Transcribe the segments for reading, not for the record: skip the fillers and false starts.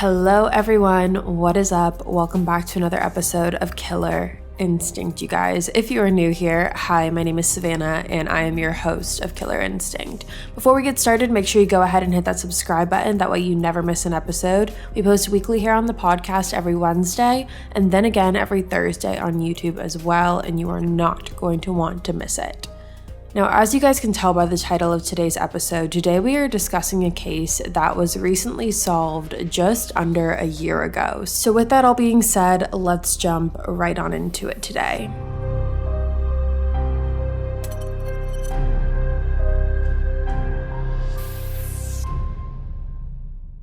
Hello everyone, what is up? Welcome back to another episode of Killer Instinct, you guys. If you are new here, hi, my name is Savannah and I am your host of Killer Instinct. Before we get started, make sure you go ahead and hit that subscribe button, that way you never miss an episode. We post weekly here on the podcast every Wednesday and then again every Thursday on YouTube as well, and you are not going to want to miss it. Now, as you guys can tell by the title of today's episode, today we are discussing a case that was recently solved just under a year ago. So with that all being said, let's jump right on into it today.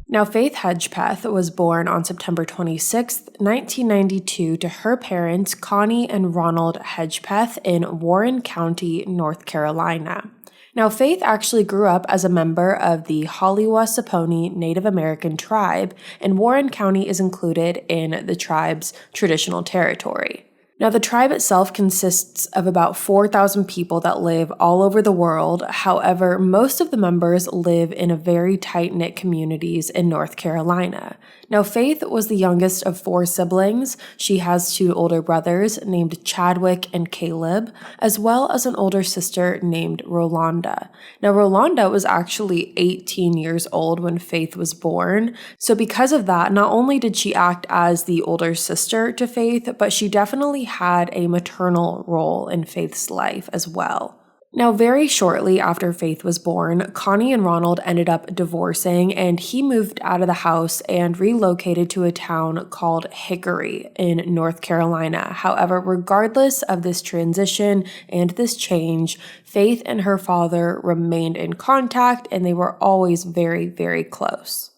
Now, Faith Hedgepeth was born on September 26, 1992 to her parents, Connie and Ronald Hedgepeth, in Warren County, North Carolina. Now, Faith actually grew up as a member of the Hollywa-Saponi Native American tribe, and Warren County is included in the tribe's traditional territory. Now, the tribe itself consists of about 4,000 people that live all over the world. However, most of the members live in a very tight-knit communities in North Carolina. Now, Faith was the youngest of 4 siblings. She has 2 older brothers named Chadwick and Caleb, as well as an older sister named Rolanda. Now, Rolanda was actually 18 years old when Faith was born. So because of that, not only did she act as the older sister to Faith, but she definitely had a maternal role in Faith's life as well. Now, very shortly after Faith was born, Connie and Ronald ended up divorcing, and he moved out of the house and relocated to a town called Hickory in North Carolina. However, regardless of this transition and this change, Faith and her father remained in contact, and they were always very, very close.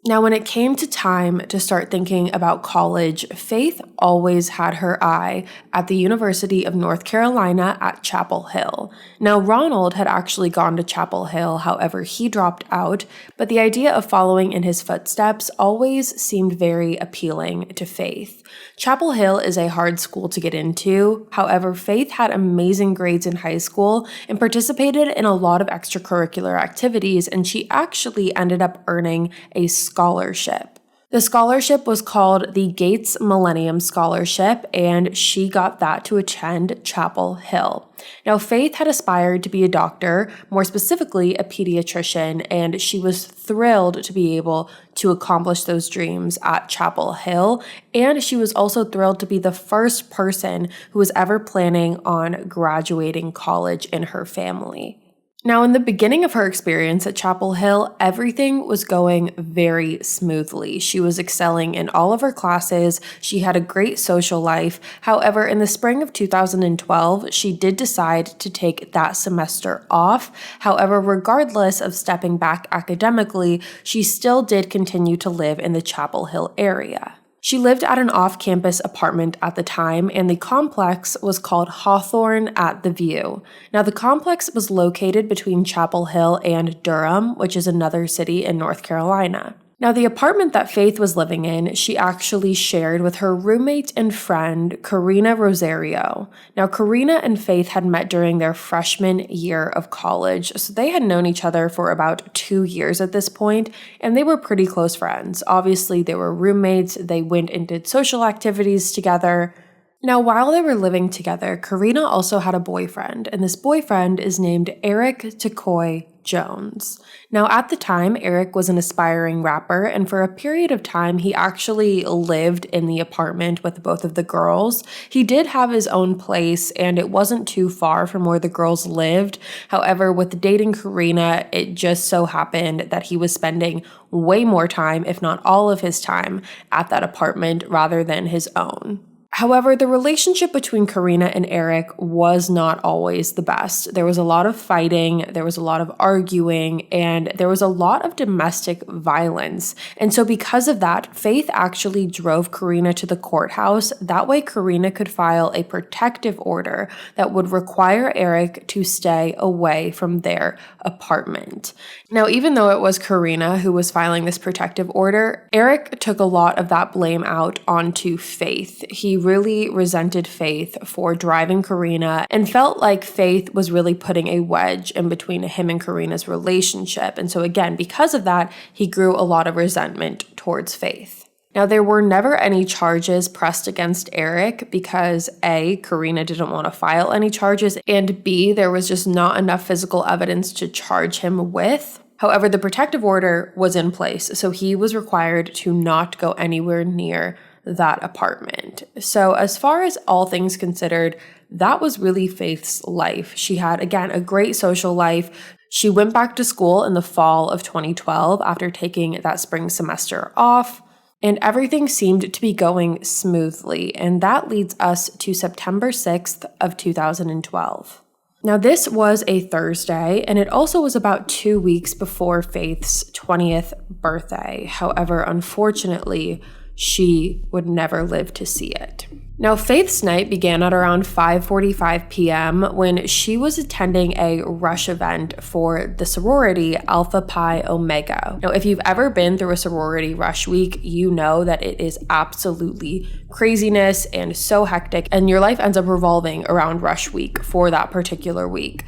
Now, when it came to time to start thinking about college, Faith always had her eye at the University of North Carolina at Chapel Hill. Now, Ronald had actually gone to Chapel Hill, however, he dropped out, but the idea of following in his footsteps always seemed very appealing to Faith. Chapel Hill is a hard school to get into. However, Faith had amazing grades in high school and participated in a lot of extracurricular activities, and she actually ended up earning a scholarship. The scholarship was called the Gates Millennium Scholarship, and she got that to attend Chapel Hill. Now, Faith had aspired to be a doctor, more specifically a pediatrician, and she was thrilled to be able to accomplish those dreams at Chapel Hill, and she was also thrilled to be the first person who was ever planning on graduating college in her family. Now, in the beginning of her experience at Chapel Hill, everything was going very smoothly. She was excelling in all of her classes. She had a great social life. However, in the spring of 2012, she did decide to take that semester off. However, regardless of stepping back academically, she still did continue to live in the Chapel Hill area. She lived at an off-campus apartment at the time, and the complex was called Hawthorne at the View. Now, the complex was located between Chapel Hill and Durham, which is another city in North Carolina. Now, the apartment that Faith was living in, she actually shared with her roommate and friend, Karina Rosario. Now, Karina and Faith had met during their freshman year of college, so they had known each other for about 2 years at this point, and they were pretty close friends. Obviously, they were roommates, they went and did social activities together. Now, while they were living together, Karina also had a boyfriend, and this boyfriend is named Eric Takoy Jones. Now, at the time, Eric was an aspiring rapper, and for a period of time, he actually lived in the apartment with both of the girls. He did have his own place, and it wasn't too far from where the girls lived. However, with dating Karina, it just so happened that he was spending way more time, if not all of his time, at that apartment rather than his own. However, the relationship between Karina and Eric was not always the best. There was a lot of fighting, there was a lot of arguing, and there was a lot of domestic violence. And so because of that, Faith actually drove Karina to the courthouse. That way, Karina could file a protective order that would require Eric to stay away from their apartment. Now, even though it was Karina who was filing this protective order, Eric took a lot of that blame out onto Faith. He really resented Faith for driving Karina and felt like Faith was really putting a wedge in between him and Karina's relationship. And so again, because of that, he grew a lot of resentment towards Faith. Now, there were never any charges pressed against Eric because A, Karina didn't want to file any charges, and B, there was just not enough physical evidence to charge him with. However, the protective order was in place, so he was required to not go anywhere near that apartment. So as far as all things considered, that was really Faith's life. She had, again, a great social life. She went back to school in the fall of 2012 after taking that spring semester off. And everything seemed to be going smoothly, and that leads us to September 6th of 2012. Now, this was a Thursday, and it also was about 2 weeks before Faith's 20th birthday. However, unfortunately, she would never live to see it. Now, Faith's night began at around 5:45 p.m. when she was attending a rush event for the sorority Alpha Pi Omega. Now, if you've ever been through a sorority rush week, you know that it is absolutely craziness and so hectic, and your life ends up revolving around rush week for that particular week.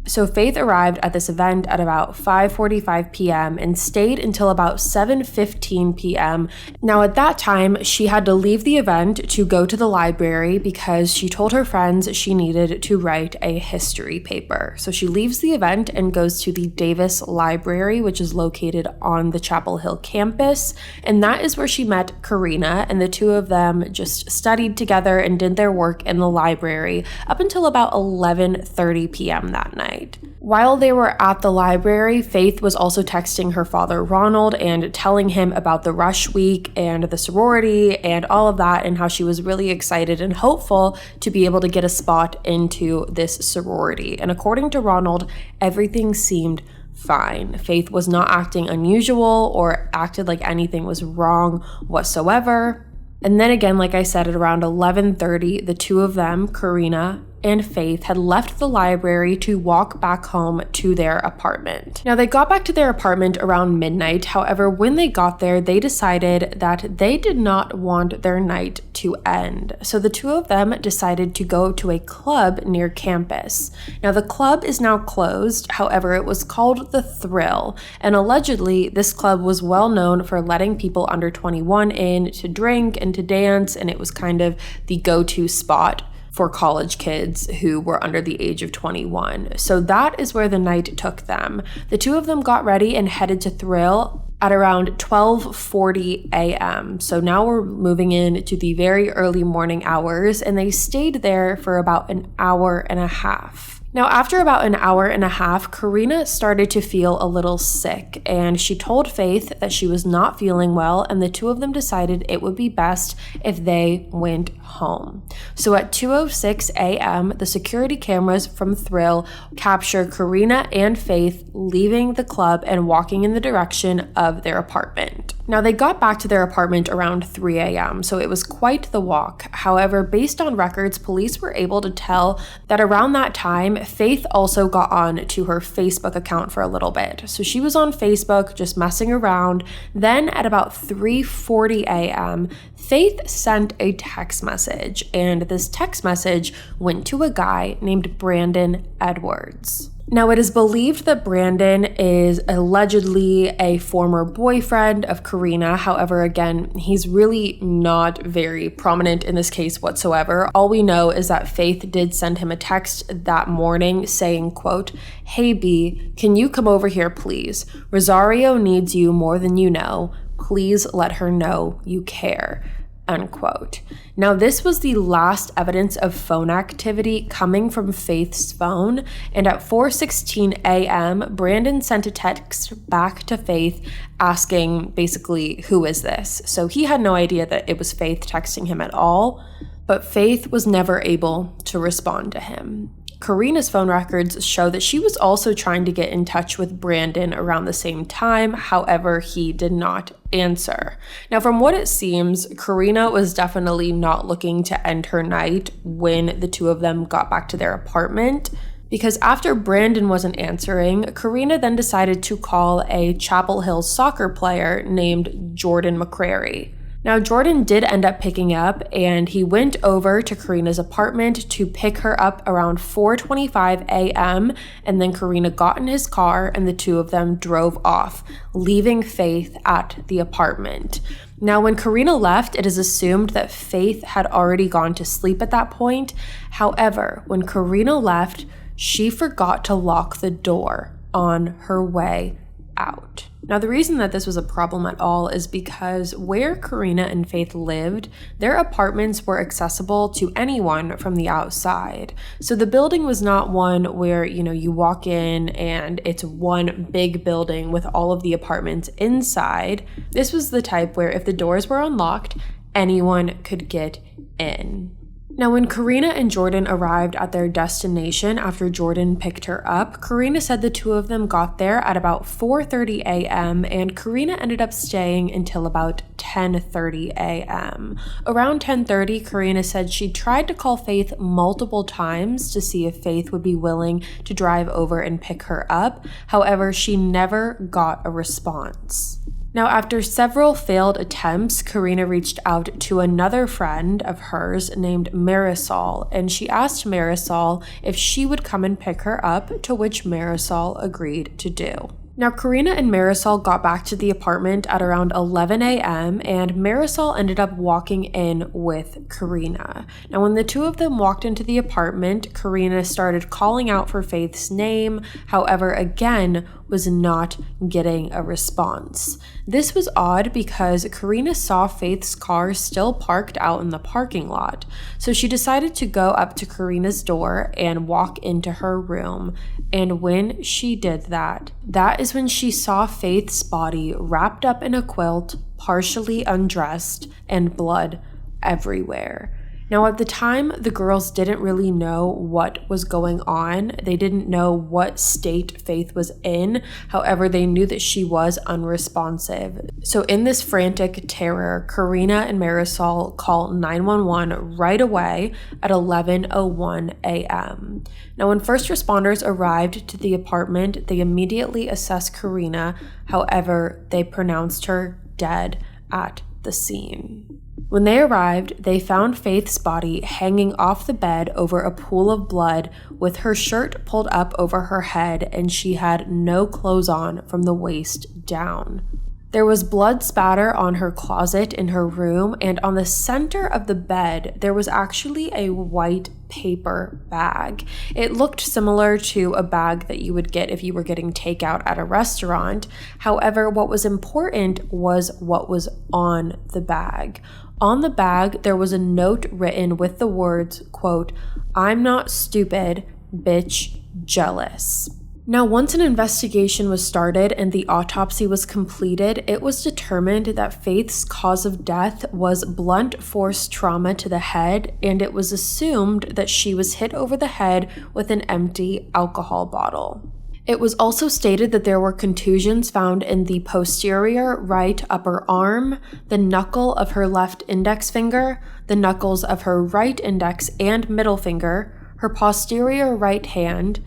So Faith arrived at this event at about 5:45 p.m. and stayed until about 7:15 p.m. Now at that time, she had to leave the event to go to the library because she told her friends she needed to write a history paper. So she leaves the event and goes to the Davis Library, which is located on the Chapel Hill campus. And that is where she met Karina, and the two of them just studied together and did their work in the library up until about 11:30 p.m. that night. While they were at the library, Faith was also texting her father, Ronald, and telling him about the rush week and the sorority and all of that, and how she was really excited and hopeful to be able to get a spot into this sorority. And according to Ronald, everything seemed fine. Faith was not acting unusual or acted like anything was wrong whatsoever. And then again, like I said, at around 11:30, the two of them, Karina and Faith, had left the library to walk back home to their apartment. Now, they got back to their apartment around midnight. However, when they got there, they decided that they did not want their night to end. So the two of them decided to go to a club near campus. Now, the club is now closed. However, it was called The Thrill, and allegedly, this club was well known for letting people under 21 in to drink and to dance, and it was kind of the go-to spot for college kids who were under the age of 21. So that is where the night took them. The two of them got ready and headed to Thrill at around 12:40 a.m. So now we're moving into the very early morning hours, and they stayed there for about an hour and a half. Now, after about an hour and a half, Karina started to feel a little sick, and she told Faith that she was not feeling well, and the two of them decided it would be best if they went home. So at 2:06 a.m., the security cameras from Thrill capture Karina and Faith leaving the club and walking in the direction of their apartment. Now, they got back to their apartment around 3 a.m., so it was quite the walk. However, based on records, police were able to tell that around that time, Faith also got on to her Facebook account for a little bit. So she was on Facebook just messing around. Then at about 3:40 a.m., Faith sent a text message, and this text message went to a guy named Brandon Edwards. Now, it is believed that Brandon is allegedly a former boyfriend of Karina. However, again, he's really not very prominent in this case whatsoever. All we know is that Faith did send him a text that morning saying, quote, "Hey B, can you come over here please? Rosario needs you more than you know. Please let her know you care." Unquote. Now, this was the last evidence of phone activity coming from Faith's phone, and at 4:16 a.m., Brandon sent a text back to Faith asking basically, who is this? So he had no idea that it was Faith texting him at all, but Faith was never able to respond to him. Karina's phone records show that she was also trying to get in touch with Brandon around the same time. However, he did not answer. Now, from what it seems, Karina was definitely not looking to end her night when the two of them got back to their apartment, because after Brandon wasn't answering, Karina then decided to call a Chapel Hill soccer player named Jordan McCrary. Now, Jordan did end up picking up, and he went over to Karina's apartment to pick her up around 4:25 a.m., and then Karina got in his car and the two of them drove off, leaving Faith at the apartment. Now, when Karina left, it is assumed that Faith had already gone to sleep at that point. However, when Karina left, she forgot to lock the door on her way out. Now, the reason that this was a problem at all is because where Karina and Faith lived, their apartments were accessible to anyone from the outside. So the building was not one where, you walk in and it's one big building with all of the apartments inside. This was the type where if the doors were unlocked, anyone could get in. Now, when Karina and Jordan arrived at their destination after Jordan picked her up, Karina said the two of them got there at about 4:30 a.m. and Karina ended up staying until about 10:30 a.m. Around 10:30, Karina said she tried to call Faith multiple times to see if Faith would be willing to drive over and pick her up. However, she never got a response. Now, after several failed attempts, Karina reached out to another friend of hers named Marisol, and she asked Marisol if she would come and pick her up, to which Marisol agreed to do. Now, Karina and Marisol got back to the apartment at around 11 a.m., and Marisol ended up walking in with Karina. Now, when the two of them walked into the apartment, Karina started calling out for Faith's name, however, again, was not getting a response. This was odd because Karina saw Faith's car still parked out in the parking lot, so she decided to go up to Karina's door and walk into her room. And when she did that is when she saw Faith's body wrapped up in a quilt, partially undressed, and blood everywhere. Now, at the time, the girls didn't really know what was going on. They didn't know what state Faith was in. However, they knew that she was unresponsive. So in this frantic terror, Karina and Marisol call 911 right away at 11:01 a.m. Now, when first responders arrived to the apartment, they immediately assessed Karina. However, they pronounced her dead at the scene. When they arrived, they found Faith's body hanging off the bed over a pool of blood with her shirt pulled up over her head, and she had no clothes on from the waist down. There was blood spatter on her closet in her room, and on the center of the bed, there was actually a white paper bag. It looked similar to a bag that you would get if you were getting takeout at a restaurant. However, what was important was what was on the bag. On the bag, there was a note written with the words, quote, "I'm not stupid, bitch, jealous." Now, once an investigation was started and the autopsy was completed, it was determined that Faith's cause of death was blunt force trauma to the head, and it was assumed that she was hit over the head with an empty alcohol bottle. It was also stated that there were contusions found in the posterior right upper arm, the knuckle of her left index finger, the knuckles of her right index and middle finger, her posterior right hand,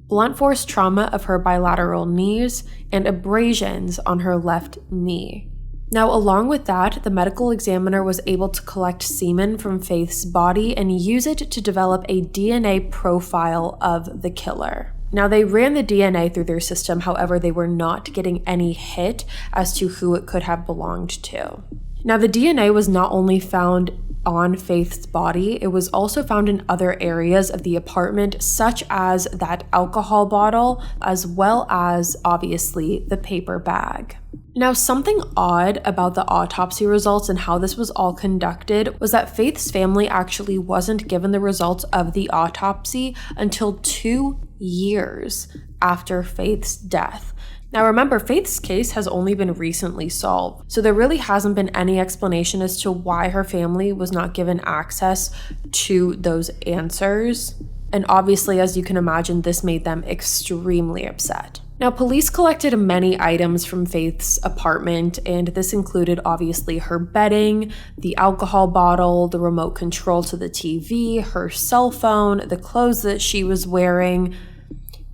blunt force trauma of her bilateral knees, and abrasions on her left knee. Now, along with that, the medical examiner was able to collect semen from Faith's body and use it to develop a DNA profile of the killer. Now, they ran the DNA through their system, however, they were not getting any hit as to who it could have belonged to. Now, the DNA was not only found on Faith's body, it was also found in other areas of the apartment, such as that alcohol bottle, as well as, obviously, the paper bag. Now, something odd about the autopsy results and how this was all conducted was that Faith's family actually wasn't given the results of the autopsy until 2 years after Faith's death. Now, remember, Faith's case has only been recently solved, so there really hasn't been any explanation as to why her family was not given access to those answers. And obviously, as you can imagine, this made them extremely upset. Now, police collected many items from Faith's apartment, and this included obviously her bedding, the alcohol bottle, the remote control to the TV, her cell phone, the clothes that she was wearing.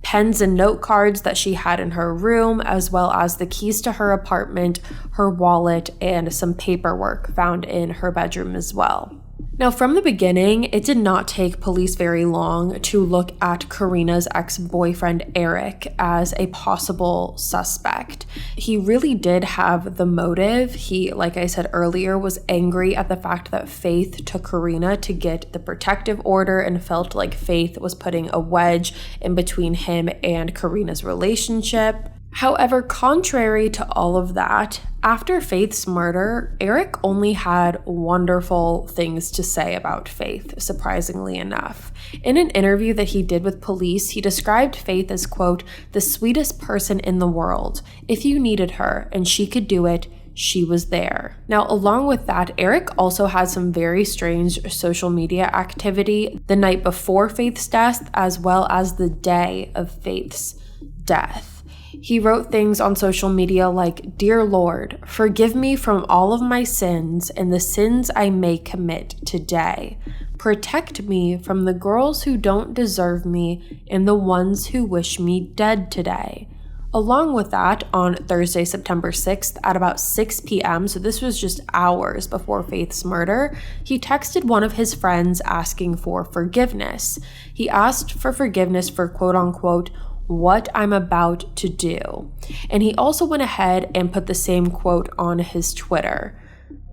pens and note cards that she had in her room, as well as the keys to her apartment, her wallet, and some paperwork found in her bedroom as well. Now, from the beginning, it did not take police very long to look at Karina's ex-boyfriend, Eric, as a possible suspect. He really did have the motive. He, like I said earlier, was angry at the fact that Faith took Karina to get the protective order and felt like Faith was putting a wedge in between him and Karina's relationship. However, contrary to all of that, after Faith's murder, Eric only had wonderful things to say about Faith, surprisingly enough. In an interview that he did with police, he described Faith as, quote, "the sweetest person in the world. If you needed her and she could do it, she was there." Now, along with that, Eric also had some very strange social media activity the night before Faith's death, as well as the day of Faith's death. He wrote things on social media like, "Dear Lord, forgive me from all of my sins and the sins I may commit today. Protect me from the girls who don't deserve me and the ones who wish me dead today." Along with that, on Thursday, September 6th at about 6 p.m., so this was just hours before Faith's murder, he texted one of his friends asking for forgiveness. He asked for forgiveness for, quote unquote, "what I'm about to do." And he also went ahead and put the same quote on his Twitter.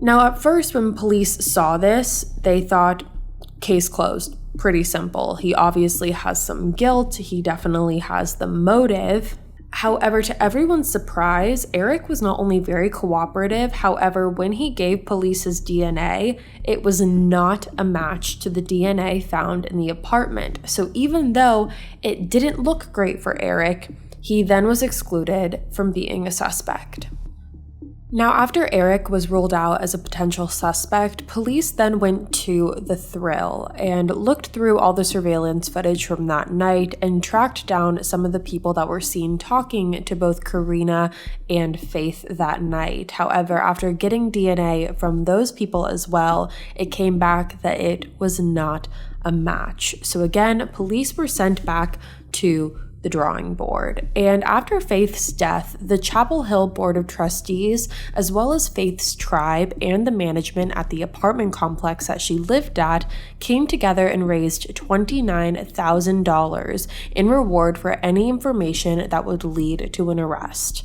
Now, at first, when police saw this, they thought, case closed. Pretty simple. He obviously has some guilt. He definitely has the motive. However, to everyone's surprise, Eric was not only very cooperative, however, when he gave police his DNA, it was not a match to the DNA found in the apartment. So even though it didn't look great for Eric, he then was excluded from being a suspect. Now, after Eric was ruled out as a potential suspect, police then went to the Thrill and looked through all the surveillance footage from that night and tracked down some of the people that were seen talking to both Karina and Faith that night. However, after getting DNA from those people as well, it came back that it was not a match. So again, police were sent back to the drawing board. And after Faith's death, the Chapel Hill Board of Trustees, as well as Faith's tribe and the management at the apartment complex that she lived at, came together and raised $29,000 in reward for any information that would lead to an arrest.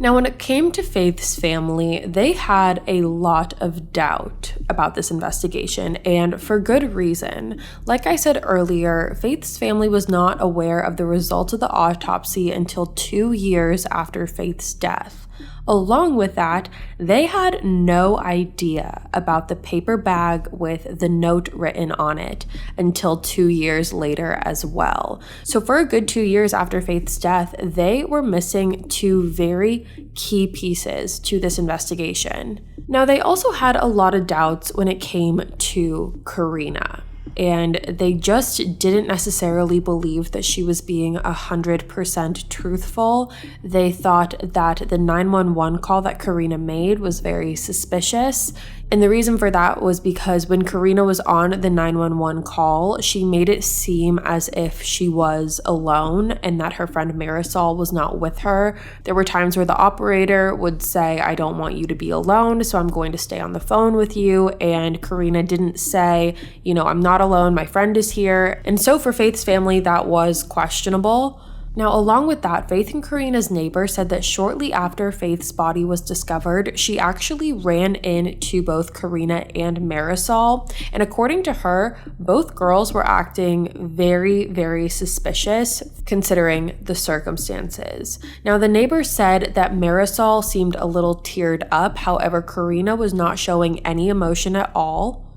Now, when it came to Faith's family, they had a lot of doubt about this investigation, and for good reason. Like I said earlier, Faith's family was not aware of the results of the autopsy until 2 years after Faith's death. Along with that, they had no idea about the paper bag with the note written on it until 2 years later as well. So for a good 2 years after Faith's death, they were missing two very key pieces to this investigation. Now, they also had a lot of doubts when it came to Karina. And they just didn't necessarily believe that she was being 100% truthful. They thought that the 911 call that Karina made was very suspicious. And the reason for that was because when Karina was on the 911 call, she made it seem as if she was alone and that her friend Marisol was not with her. There were times where the operator would say, "I don't want you to be alone, so I'm going to stay on the phone with you." And Karina didn't say, "I'm not alone, my friend is here." And so for Faith's family, that was questionable. Now, along with that, Faith and Karina's neighbor said that shortly after Faith's body was discovered, she actually ran into both Karina and Marisol. And according to her, both girls were acting very, very suspicious considering the circumstances. Now, the neighbor said that Marisol seemed a little teared up. However, Karina was not showing any emotion at all,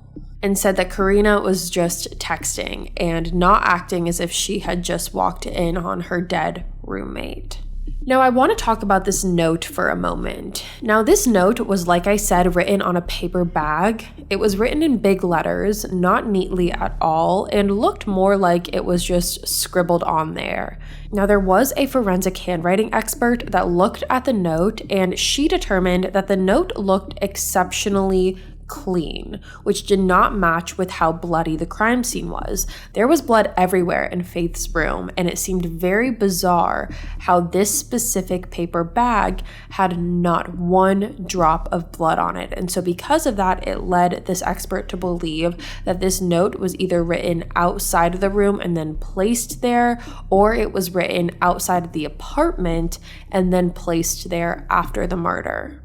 and said that Karina was just texting and not acting as if she had just walked in on her dead roommate. Now, I want to talk about this note for a moment. Now, this note was, like I said, written on a paper bag. It was written in big letters, not neatly at all, and looked more like it was just scribbled on there. Now, there was a forensic handwriting expert that looked at the note, and she determined that the note looked exceptionally clean, which did not match with how bloody the crime scene was. There was blood everywhere in Faith's room, and it seemed very bizarre how this specific paper bag had not one drop of blood on it. And so because of that, it led this expert to believe that this note was either written outside of the room and then placed there, or it was written outside of the apartment and then placed there after the murder.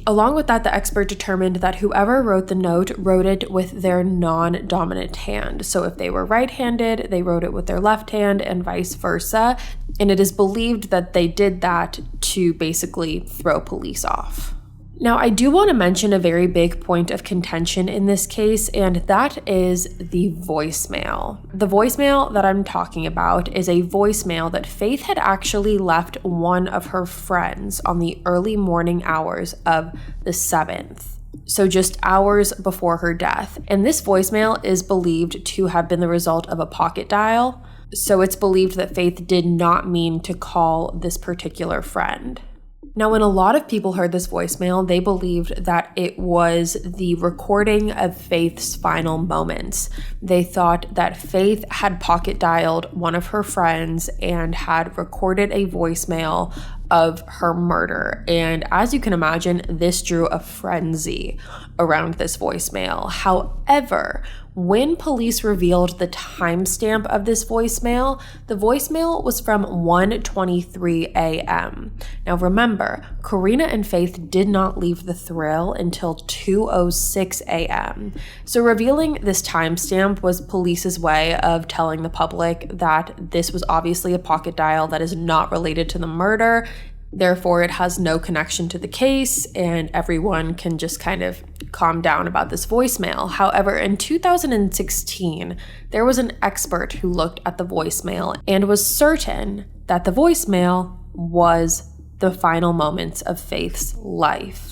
Along with that, the expert determined that whoever wrote the note wrote it with their non-dominant hand. So if they were right-handed, they wrote it with their left hand and vice versa. And it is believed that they did that to basically throw police off. Now, I do want to mention a very big point of contention in this case, and that is the voicemail. The voicemail that I'm talking about is a voicemail that Faith had actually left one of her friends on the early morning hours of the 7th. So just hours before her death. And this voicemail is believed to have been the result of a pocket dial. So it's believed that Faith did not mean to call this particular friend. Now, when a lot of people heard this voicemail, they believed that it was the recording of Faith's final moments. They thought that Faith had pocket dialed one of her friends and had recorded a voicemail of her murder. And as you can imagine, this drew a frenzy around this voicemail. However, when police revealed the timestamp of this voicemail, the voicemail was from 1:23 a.m. Now remember, Karina and Faith did not leave the thrill until 2:06 a.m. So revealing this timestamp was police's way of telling the public that this was obviously a pocket dial that is not related to the murder. Therefore, it has no connection to the case, and everyone can just kind of calm down about this voicemail. However, in 2016, there was an expert who looked at the voicemail and was certain that the voicemail was the final moments of Faith's life.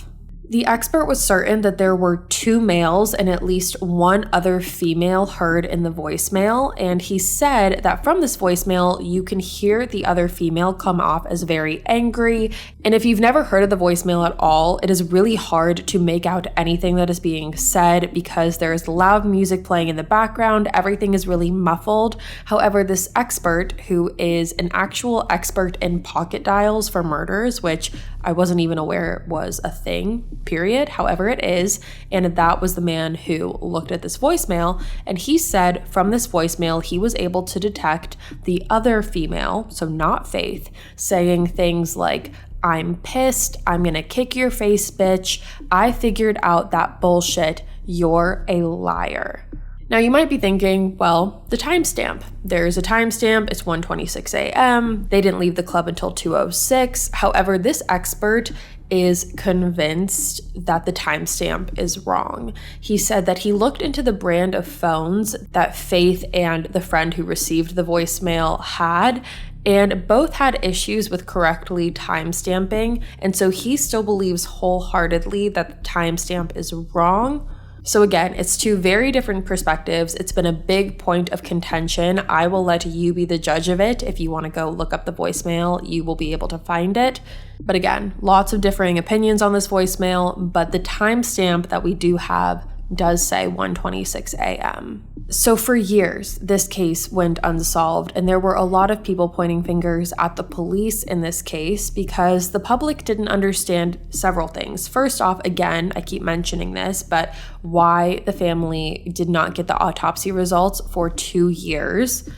The expert was certain that there were 2 males and at least one other female heard in the voicemail, and he said that from this voicemail, you can hear the other female come off as very angry. And if you've never heard of the voicemail at all, it is really hard to make out anything that is being said because there is loud music playing in the background. Everything is really muffled. However, this expert, who is an actual expert in pocket dials for murders, which I wasn't even aware was a thing, period. However, it is. And that was the man who looked at this voicemail. And he said from this voicemail, he was able to detect the other female, so not Faith, saying things like, "I'm pissed. I'm gonna kick your face, bitch. I figured out that bullshit. You're a liar." Now, you might be thinking, well, the timestamp. There's a timestamp. It's 1:26 a.m. They didn't leave the club until 2:06. However, this expert is convinced that the timestamp is wrong. He said that he looked into the brand of phones that Faith and the friend who received the voicemail had, and both had issues with correctly timestamping, and so he still believes wholeheartedly that the timestamp is wrong. So again, it's 2 very different perspectives. It's been a big point of contention. I will let you be the judge of it. If you want to go look up the voicemail, you will be able to find it. But again, lots of differing opinions on this voicemail, but the timestamp that we do have does say 1:26 a.m. So for years, this case went unsolved, and there were a lot of people pointing fingers at the police in this case because the public didn't understand several things. First off, again, I keep mentioning this, but why the family did not get the autopsy results for 2 years.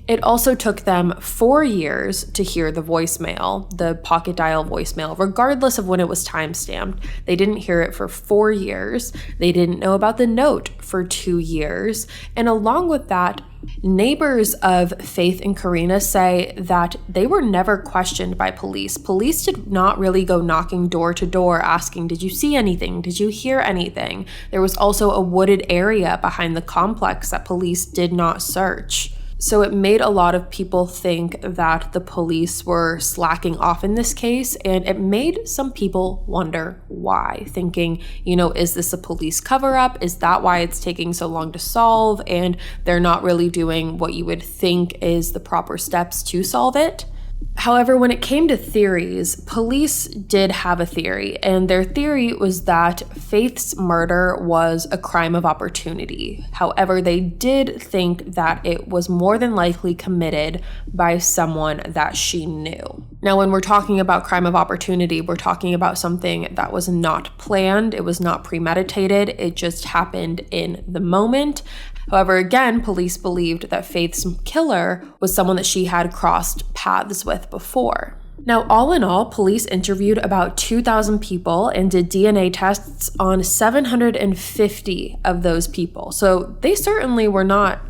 It also took them 4 years to hear the voicemail, the pocket dial voicemail, regardless of when it was timestamped. They didn't hear it for 4 years. They didn't know about the note for 2 years. And along with that, neighbors of Faith and Karina say that they were never questioned by police. Police did not really go knocking door to door asking, did you see anything? Did you hear anything? There was also a wooded area behind the complex that police did not search. So it made a lot of people think that the police were slacking off in this case, and it made some people wonder why, thinking, is this a police cover-up? Is that why it's taking so long to solve, and they're not really doing what you would think is the proper steps to solve it? However, when it came to theories, police did have a theory, and their theory was that Faith's murder was a crime of opportunity. However, they did think that it was more than likely committed by someone that she knew. Now, when we're talking about crime of opportunity, we're talking about something that was not planned, it was not premeditated, it just happened in the moment. However, again, police believed that Faith's killer was someone that she had crossed paths with before. Now, all in all, police interviewed about 2,000 people and did DNA tests on 750 of those people. So they certainly were not,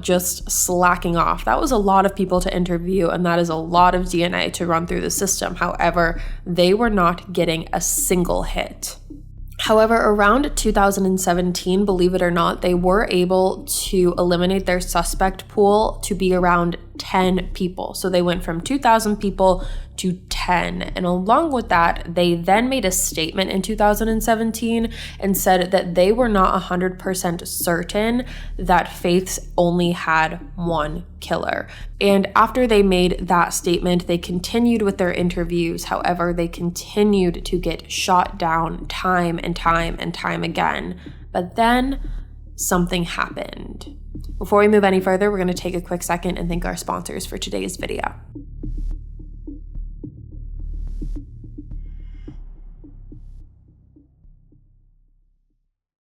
just slacking off. That was a lot of people to interview, and that is a lot of DNA to run through the system. However, they were not getting a single hit. However, around 2017, believe it or not, they were able to eliminate their suspect pool to be around 10 people. So they went from 2,000 people to 10. And along with that, they then made a statement in 2017 and said that they were not 100% certain that Faith's only had one killer. And after they made that statement, they continued with their interviews. However, they continued to get shot down time and time and time again. But then something happened. Before we move any further, we're going to take a quick second and thank our sponsors for today's video.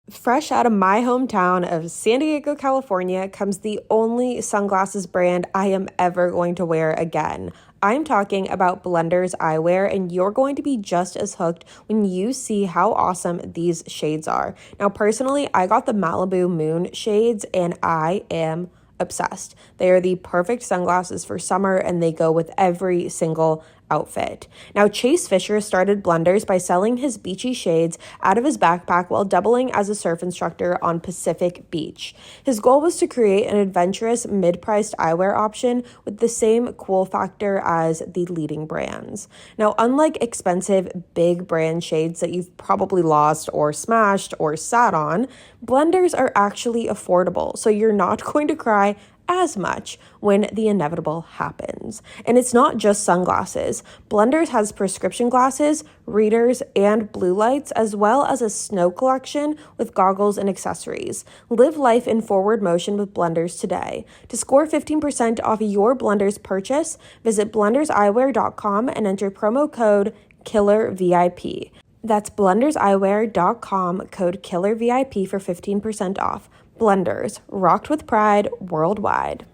Fresh out of my hometown of San Diego, California, comes the only sunglasses brand I am ever going to wear again. I'm talking about Blenders Eyewear, and you're going to be just as hooked when you see how awesome these shades are. Now, personally, I got the Malibu Moon shades, and I am obsessed. They are the perfect sunglasses for summer, and they go with every single outfit. Now, Chase Fisher started Blenders by selling his beachy shades out of his backpack while doubling as a surf instructor on Pacific Beach. His goal was to create an adventurous, mid-priced eyewear option with the same cool factor as the leading brands. Now, unlike expensive, big brand shades that you've probably lost or smashed or sat on, Blenders are actually affordable, so you're not going to cry as much when the inevitable happens. And it's not just sunglasses. Blenders has prescription glasses, readers, and blue lights, as well as a snow collection with goggles and accessories. Live life in forward motion with Blenders today. To score 15% off your Blenders purchase, visit blenderseyewear.com and enter promo code KILLERVIP. That's blenderseyewear.com, code KILLERVIP for 15% off. Blenders, rocked with pride worldwide.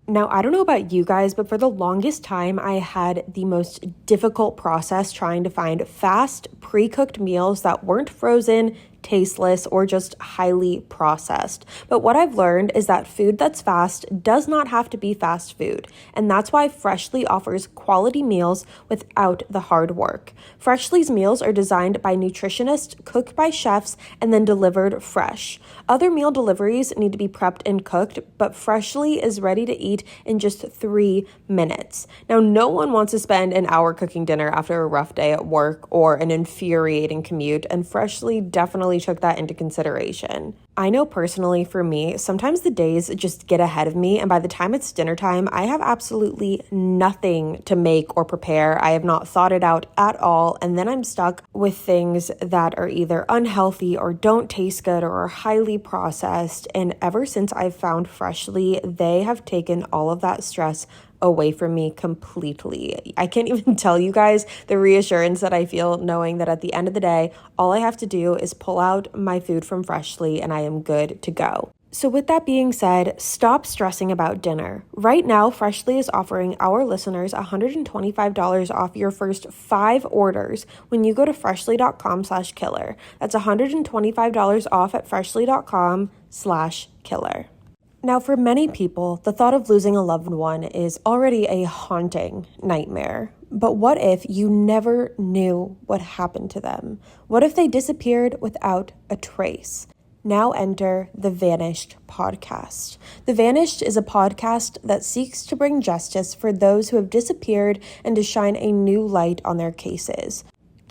Now, I don't know about you guys, but for the longest time, I had the most difficult process trying to find fast, pre-cooked meals that weren't frozen, tasteless, or just highly processed. But what I've learned is that food that's fast does not have to be fast food, and that's why Freshly offers quality meals without the hard work. Freshly's meals are designed by nutritionists, cooked by chefs, and then delivered fresh. Other meal deliveries need to be prepped and cooked, but Freshly is ready to eat in just 3 minutes. Now, no one wants to spend an hour cooking dinner after a rough day at work or an infuriating commute, and Freshly definitely took that into consideration. I know personally for me, sometimes the days just get ahead of me, and by the time it's dinner time, I have absolutely nothing to make or prepare. I have not thought it out at all, and then I'm stuck with things that are either unhealthy or don't taste good or are highly processed. And ever since I've found Freshly, they have taken all of that stress away from me completely. I can't even tell you guys the reassurance that I feel knowing that at the end of the day, all I have to do is pull out my food from Freshly and I am good to go. So with that being said, stop stressing about dinner. Right now, Freshly is offering our listeners $125 off your first 5 orders when you go to freshly.com/killer. That's $125 off at freshly.com/killer. Now, for many people, the thought of losing a loved one is already a haunting nightmare. But what if you never knew what happened to them? What if they disappeared without a trace? Now enter the Vanished podcast. The Vanished is a podcast that seeks to bring justice for those who have disappeared and to shine a new light on their cases.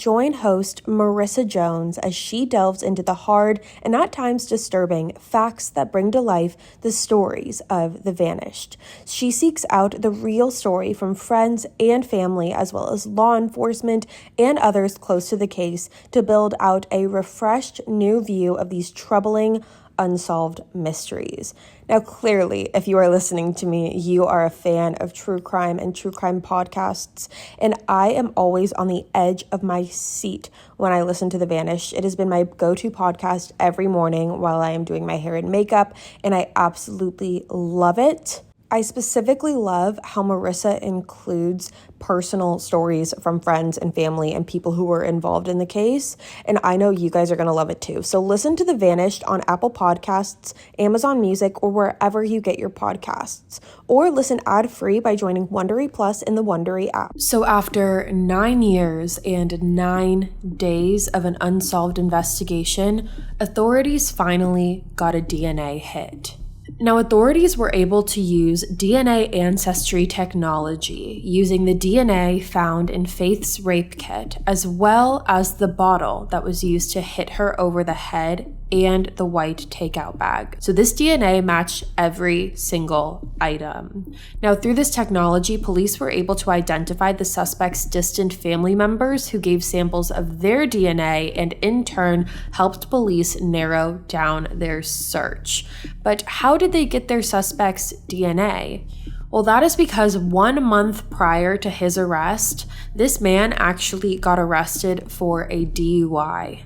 join host Marissa Jones as she delves into the hard and at times disturbing facts that bring to life the stories of the vanished. She seeks out the real story from friends and family, as well as law enforcement and others close to the case, to build out a refreshed new view of these troubling, unsolved mysteries. Now, clearly, if you are listening to me, you are a fan of true crime and true crime podcasts, and I am always on the edge of my seat when I listen to The Vanished. It has been my go-to podcast every morning while I am doing my hair and makeup, and I absolutely love it. I specifically love how Marissa includes personal stories from friends and family and people who were involved in the case, and I know you guys are going to love it too. So listen to The Vanished on Apple Podcasts, Amazon Music, or wherever you get your podcasts, or listen ad-free by joining Wondery Plus in the Wondery app. So after 9 years and 9 days of an unsolved investigation, authorities finally got a DNA hit. Now, authorities were able to use DNA ancestry technology using the DNA found in Faith's rape kit, as well as the bottle that was used to hit her over the head and the white takeout bag. So this DNA matched every single item. Now, through this technology, police were able to identify the suspect's distant family members who gave samples of their DNA and in turn helped police narrow down their search. But how did they get their suspect's DNA? Well, that is because 1 month prior to his arrest, this man actually got arrested for a DUI.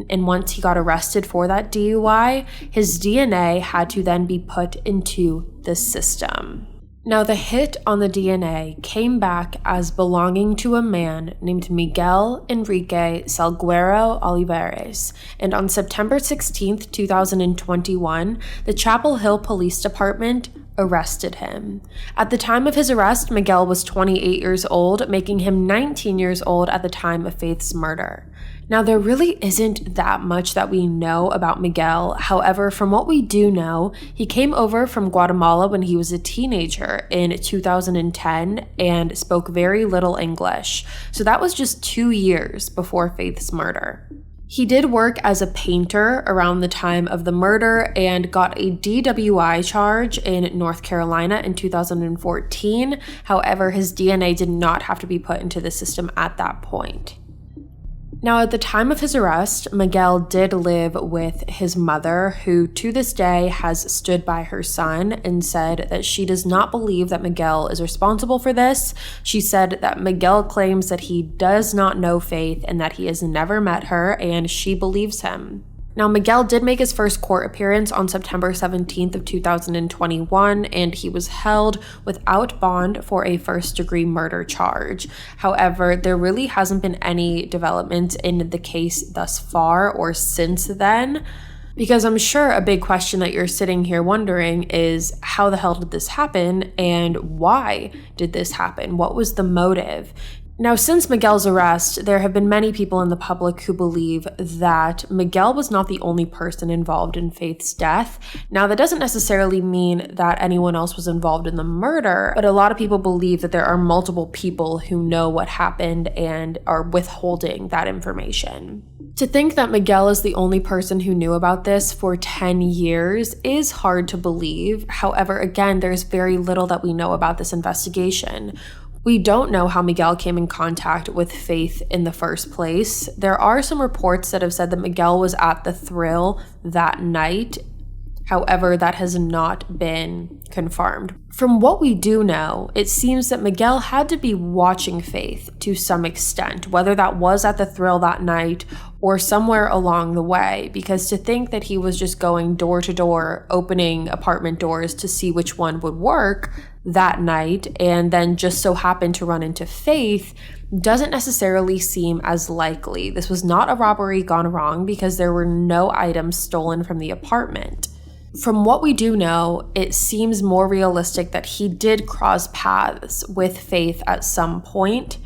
And once he got arrested for that DUI, his DNA had to then be put into the system. Now, the hit on the DNA came back as belonging to a man named Miguel Enrique Salguero Olivares, and on September 16th, 2021, the Chapel Hill Police Department arrested him. At the time of his arrest, Miguel was 28 years old, making him 19 years old at the time of Faith's murder. Now, there really isn't that much that we know about Miguel. However, from what we do know, he came over from Guatemala when he was a teenager in 2010 and spoke very little English. So that was just 2 years before Faith's murder. He did work as a painter around the time of the murder and got a DWI charge in North Carolina in 2014. However, his DNA did not have to be put into the system at that point. Now, at the time of his arrest, Miguel did live with his mother, who to this day has stood by her son and said that she does not believe that Miguel is responsible for this. She said that Miguel claims that he does not know Faith and that he has never met her, and she believes him. Now, Miguel did make his first court appearance on September 17th of 2021, and he was held without bond for a first-degree murder charge. However, there really hasn't been any development in the case thus far or since then, because I'm sure a big question that you're sitting here wondering is, how the hell did this happen, and why did this happen? What was the motive? Now, since Miguel's arrest, there have been many people in the public who believe that Miguel was not the only person involved in Faith's death. Now, that doesn't necessarily mean that anyone else was involved in the murder, but a lot of people believe that there are multiple people who know what happened and are withholding that information. To think that Miguel is the only person who knew about this for 10 years is hard to believe. However, again, there's very little that we know about this investigation. We don't know how Miguel came in contact with Faith in the first place. There are some reports that have said that Miguel was at the Thrill that night. However, that has not been confirmed. From what we do know, it seems that Miguel had to be watching Faith to some extent, whether that was at the Thrill that night or somewhere along the way, because to think that he was just going door to door, opening apartment doors to see which one would work that night, and then just so happened to run into Faith doesn't necessarily seem as likely. This was not a robbery gone wrong because there were no items stolen from the apartment. From what we do know, it seems more realistic that he did cross paths with Faith at some point.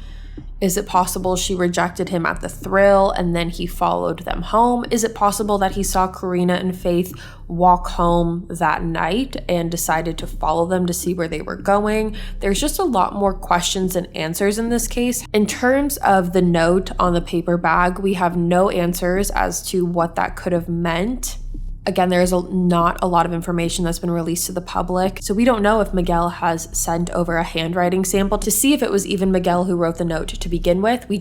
Is it possible she rejected him at the thrill and then he followed them home? Is it possible that he saw Karina and Faith walk home that night and decided to follow them to see where they were going? There's just a lot more questions than answers in this case. In terms of the note on the paper bag, we have no answers as to what that could have meant. Again, there is not a lot of information that's been released to the public, so we don't know if Miguel has sent over a handwriting sample to see if it was even Miguel who wrote the note to begin with. We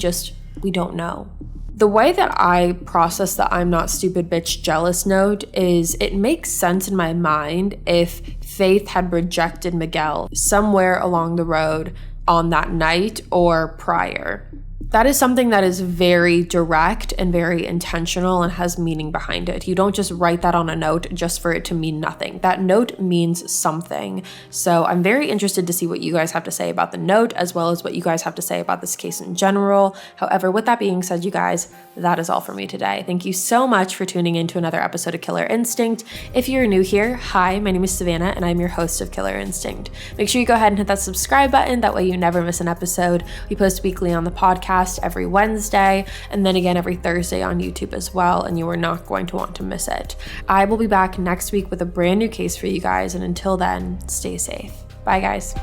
don't know. The way that I process the I'm not stupid bitch jealous note is it makes sense in my mind if Faith had rejected Miguel somewhere along the road on that night or prior. That is something that is very direct and very intentional and has meaning behind it. You don't just write that on a note just for it to mean nothing. That note means something. So I'm very interested to see what you guys have to say about the note, as well as what you guys have to say about this case in general. However, with that being said, you guys, that is all for me today. Thank you so much for tuning in to another episode of Killer Instinct. If you're new here, hi, my name is Savannah and I'm your host of Killer Instinct. Make sure you go ahead and hit that subscribe button. That way you never miss an episode. We post weekly on the podcast every Wednesday and then again every Thursday on YouTube as well, and you are not going to want to miss it. I will be back next week with a brand new case for you guys, and until then, stay safe. Bye guys.